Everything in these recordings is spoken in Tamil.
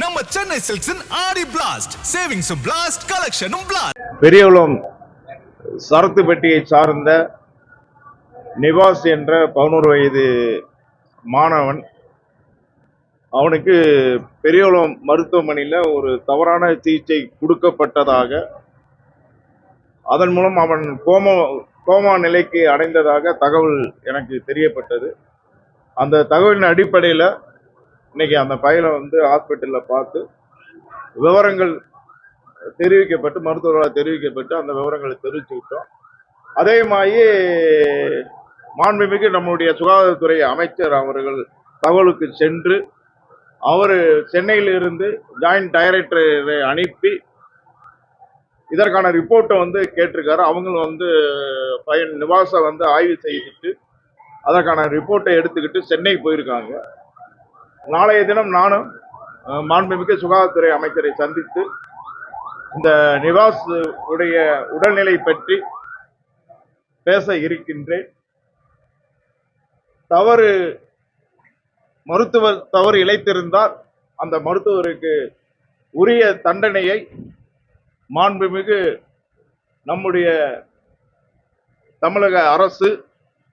நம்ம சென்னை சில்க்ஸின் ஆடி பிளாஸ்ட் சேவிங்ஸ் பிளாஸ்ட் கலெக்ஷனும் பிளாஸ்ட். பெரியகுளம் சரத்துப்பட்டியை சார்ந்த நிவாஸ் என்ற 11 வயது மாணவன், அவனுக்கு பெரியகுளம் மருத்துவமனையில் ஒரு தவறான சிகிச்சை கொடுக்கப்பட்டதாக, அதன் மூலம் அவன் கோமா நிலைக்கு அடைந்ததாக தகவல் எனக்கு தெரியப்பட்டது. அந்த தகவலின் அடிப்படையில் இன்னைக்கு அந்த பையனை ஹாஸ்பிட்டலில் பார்த்து விவரங்கள் தெரிவிக்கப்பட்டு, மருத்துவர்களால் தெரிவிக்கப்பட்டு அந்த விவரங்களை தெரிவிச்சுக்கிட்டோம். அதே மாதிரி மாண்புமிகு நம்முடைய சுகாதாரத்துறை அமைச்சர் அவர்கள் தகவலுக்கு சென்று அவர் சென்னையிலிருந்து ஜாயிண்ட் டைரக்டரை அனுப்பி இதற்கான ரிப்போர்ட்டை கேட்டிருக்காரு. அவங்களும் பையன் நிவாசை ஆய்வு செய்துட்டு அதற்கான ரிப்போர்ட்டை எடுத்துக்கிட்டு சென்னை போயிருக்காங்க. நாளைய தினம் நானும் மாண்புமிகு சுகாதாரத்துறை அமைச்சரை சந்தித்து இந்த நிவாஸ் உடைய உடல்நிலை பற்றி பேச இருக்கின்றேன். மருத்துவர் தவறு இழைத்திருந்தால் அந்த மருத்துவருக்கு உரிய தண்டனையை மாண்புமிகு நம்முடைய தமிழக அரசு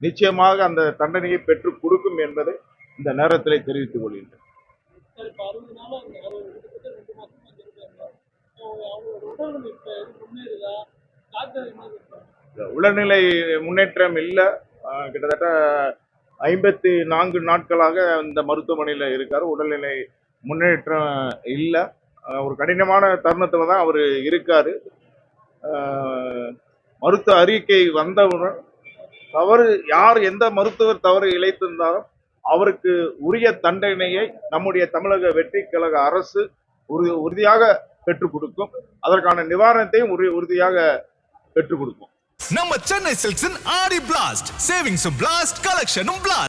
நிச்சயமாக அந்த தண்டனையை பெற்றுக் கொடுக்கும் என்பதை இந்த நேரத்தில் தெரிவித்துக் கொள்கின்றேன். உடல்நிலை முன்னேற்றம் இல்லை. கிட்டத்தட்ட 54 நாட்களாக இந்த மருத்துவமனையில் இருக்காரு. உடல்நிலை முன்னேற்றம் இல்லை. ஒரு கடினமான தருணத்தில் தான் அவர் இருக்காரு. மருத்துவ அறிக்கை வந்தவுடன் எந்த மருத்துவர் தவறு இழைத்திருந்தாலும் அவருக்கு உரிய தண்டனையை நம்முடைய தமிழக வெற்றி கழக அரசு உறுதியாக பெற்றுக் கொடுக்கும். அதற்கான நிவாரணத்தையும் உறுதியாக பெற்றுக் கொடுக்கும். நம்ம சென்னை சில்க்ஸின் ஆடி பிளாஸ்ட் சேவிங்ஸ் பிளாஸ்ட் கலெக்ஷனும் பிளாஸ்ட்.